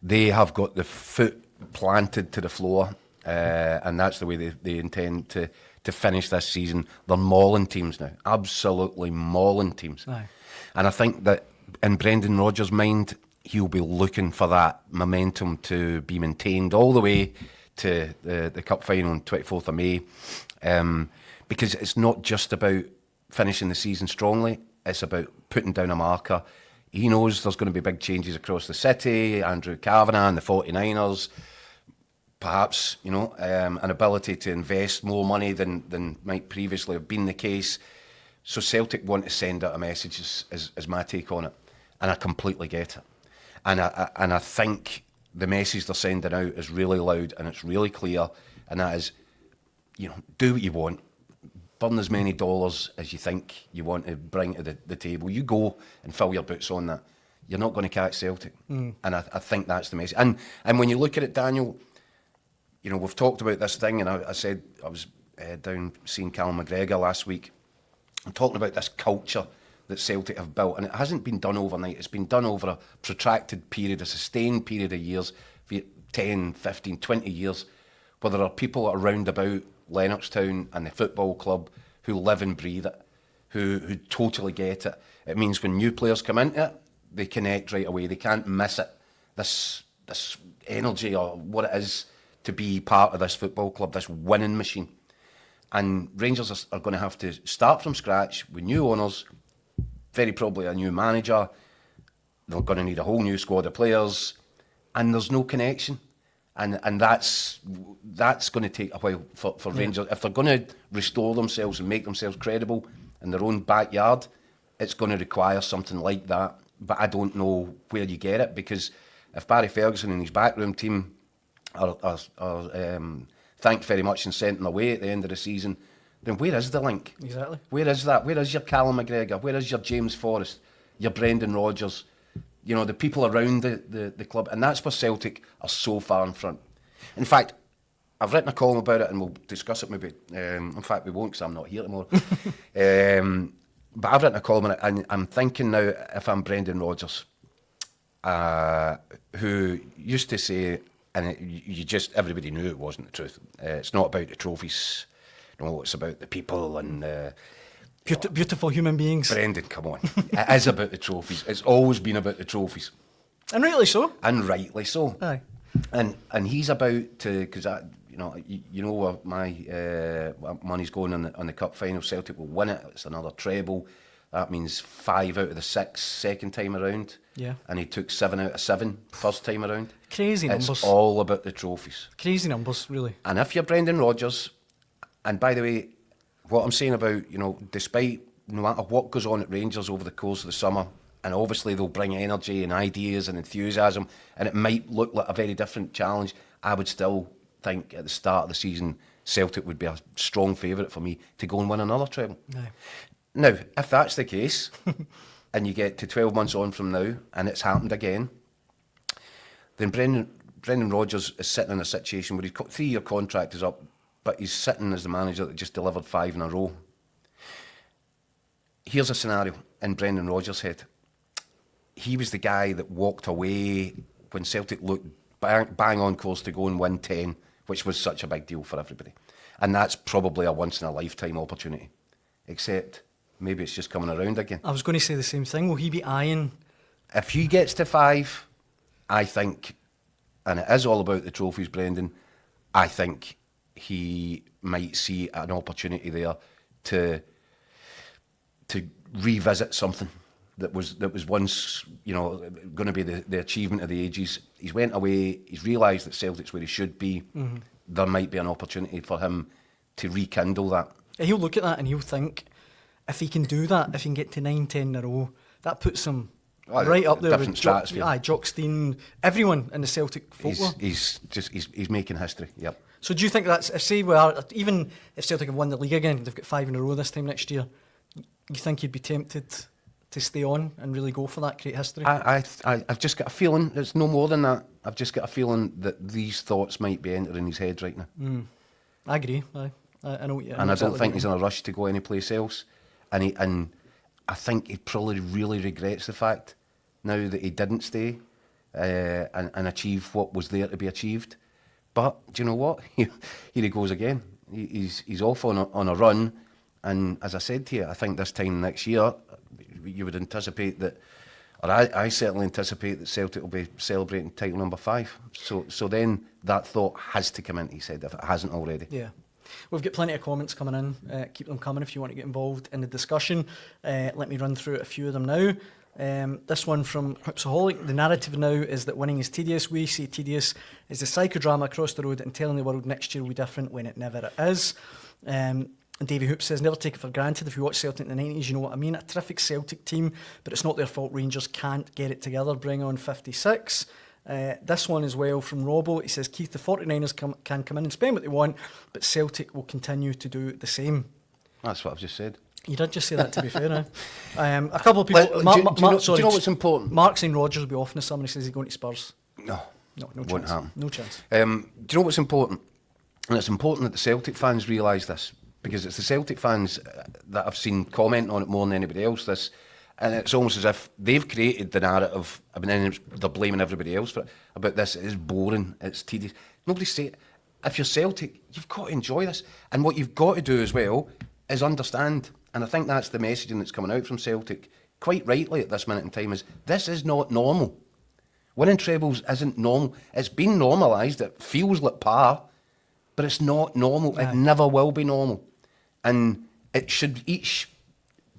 They have got the foot planted to the floor, and that's the way they intend to finish this season. They're mauling teams now, absolutely mauling teams. Aye. And I think that in Brendan Rodgers' mind, he'll be looking for that momentum to be maintained all the way to the cup final on 24th of May, because it's not just about finishing the season strongly, it's about putting down a marker. He knows there's going to be big changes across the city, Andrew Kavanagh and the 49ers, perhaps, an ability to invest more money than might previously have been the case. So Celtic want to send out a message, is my take on it. And I completely get it. And I think the message they're sending out is really loud and it's really clear, and that is, do what you want. Burn as many dollars as you think you want to bring to the table. You go and fill your boots on that. You're not going to catch Celtic. And I think that's the message. And when you look at it, Daniel, we've talked about this thing, and I said I was down seeing Callum McGregor last week. I'm talking about this culture that Celtic have built, and it hasn't been done overnight. It's been done over a protracted period, a sustained period of years, 10, 15, 20 years, where there are people around about Lennoxtown and the football club who live and breathe it, who totally get it. It means when new players come into it, they connect right away. They can't miss it. This energy, or what it is to be part of this football club, this winning machine. And Rangers are going to have to start from scratch with new owners, very probably a new manager. They're going to need a whole new squad of players, and there's no connection. And that's going to take a while for Rangers. If they're going to restore themselves and make themselves credible in their own backyard, it's going to require something like that. But I don't know where you get it, because if Barry Ferguson and his backroom team are thanked very much and sent away at the end of the season, then where is the link? Exactly. Where is that? Where is your Callum McGregor? Where is your James Forrest? Your Brendan Rodgers? The people around the club. And that's where Celtic are so far in front. In fact, I've written a column about it, and we'll discuss it maybe. In fact, we won't, because I'm not here tomorrow. But I've written a column on it, and I'm thinking now, if I'm Brendan Rodgers, who used to say, and everybody knew it wasn't the truth. It's not about the trophies. No, it's about the people and beautiful human beings. Brendan, come on. It is about the trophies. It's always been about the trophies. And rightly so. And rightly so. Aye. And he's about to, because where my money's going on the cup final. Celtic will win it. It's another treble. That means 5 out of the 6 second time around. Yeah. And he took 7 out of 7 first time around. Crazy numbers. It's all about the trophies. Crazy numbers, really. And if you're Brendan Rodgers, and by the way, what I'm saying about, despite no matter what goes on at Rangers over the course of the summer, and obviously they'll bring energy and ideas and enthusiasm, and it might look like a very different challenge, I would still think at the start of the season, Celtic would be a strong favourite for me to go and win another treble. No. Now, if that's the case, and you get to 12 months on from now, and it's happened again, then Brendan Rodgers is sitting in a situation where his 3-year contract is up, but he's sitting as the manager that just delivered 5 in a row. Here's a scenario in Brendan Rodgers' head. He was the guy that walked away when Celtic looked bang on course to go and win 10, which was such a big deal for everybody. And that's probably a once-in-a-lifetime opportunity. Except maybe it's just coming around again. I was going to say the same thing. Will he be eyeing? If he gets to 5, I think, and it is all about the trophies, Brendan, I think he might see an opportunity there to revisit something that was once going to be the achievement of the ages. He's went away. He's realised that Celtic's where he should be. Mm-hmm. There might be an opportunity for him to rekindle that. He'll look at that and he'll think, if he can do that, if he can get to 9, 10 in a row, that puts him right up there with Jock Stein, everyone in the Celtic folklore. He's making history. Yep. So do you think that's, even if Celtic have won the league again, they've got 5 in a row this time next year, you think you'd be tempted to stay on and really go for that great history? I've just got a feeling, it's no more than that, I've just got a feeling that these thoughts might be entering his head right now. I agree. I know what you mean. And I don't think he's in a rush to go anyplace else. And I think he probably really regrets the fact now that he didn't stay, and achieve what was there to be achieved. But do you know what? Here he goes again. He's off on a run, and as I said to you, I think this time next year you would anticipate that, or I certainly anticipate that Celtic will be celebrating title number 5. So then that thought has to come in, he said, if it hasn't already. Yeah. We've got plenty of comments coming in. Keep them coming if you want to get involved in the discussion. Let me run through a few of them now. This one from Hoopsaholic. The narrative now is that winning is tedious. We see tedious is the psychodrama across the road and telling the world next year will be different when it never is. And Davy Hoop says, never take it for granted. If you watch Celtic in the 90s, you know what I mean. A terrific Celtic team, but it's not their fault Rangers can't get it together. Bring on 56. This one as well from Robbo. He says, Keith, the 49ers can come in and spend what they want, but Celtic will continue to do the same. That's what I've just said. You did just say that, to be fair. A couple of people... Do you know what's important? Mark's saying Rodgers will be off now. Somebody says he's going to Spurs. No won't chance. Happen. No chance. Do you know what's important? And it's important that the Celtic fans realise this, because it's the Celtic fans that I've seen comment on it more than anybody else. And it's almost as if they've created the narrative. I mean, they're blaming everybody else for it. About this, it is boring, it's tedious. Nobody say it. If you're Celtic, you've got to enjoy this. And what you've got to do as well is understand. And I think that's the messaging that's coming out from Celtic, quite rightly at this minute in time, is this is not normal. Winning trebles isn't normal. It's been normalised. It feels like par, but it's not normal. It never will be normal. And it should, each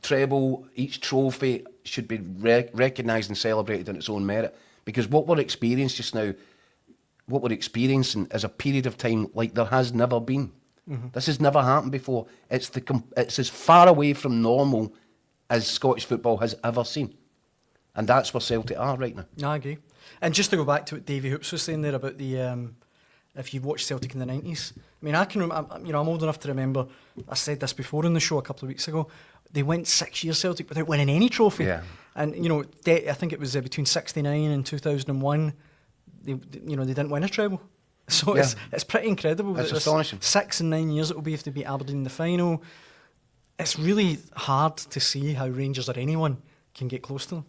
treble, each trophy should be recognised and celebrated in its own merit. Because what we're experiencing just now, what we're experiencing is a period of time like there has never been. Mm-hmm. This has never happened before. It's as far away from normal as Scottish football has ever seen. And that's where Celtic are right now. I agree. And just to go back to what Davy Hoops was saying there about the if you watched Celtic in the 90s, I mean, I'm old enough to remember, I said this before in the show a couple of weeks ago, they went 6 years Celtic without winning any trophy. Yeah. And, I think it was between 1969 and 2001, they didn't win a treble. So yeah. It's pretty incredible. It's astonishing. 6 and 9 years it will be if they beat Aberdeen in the final. It's really hard to see how Rangers or anyone can get close to them.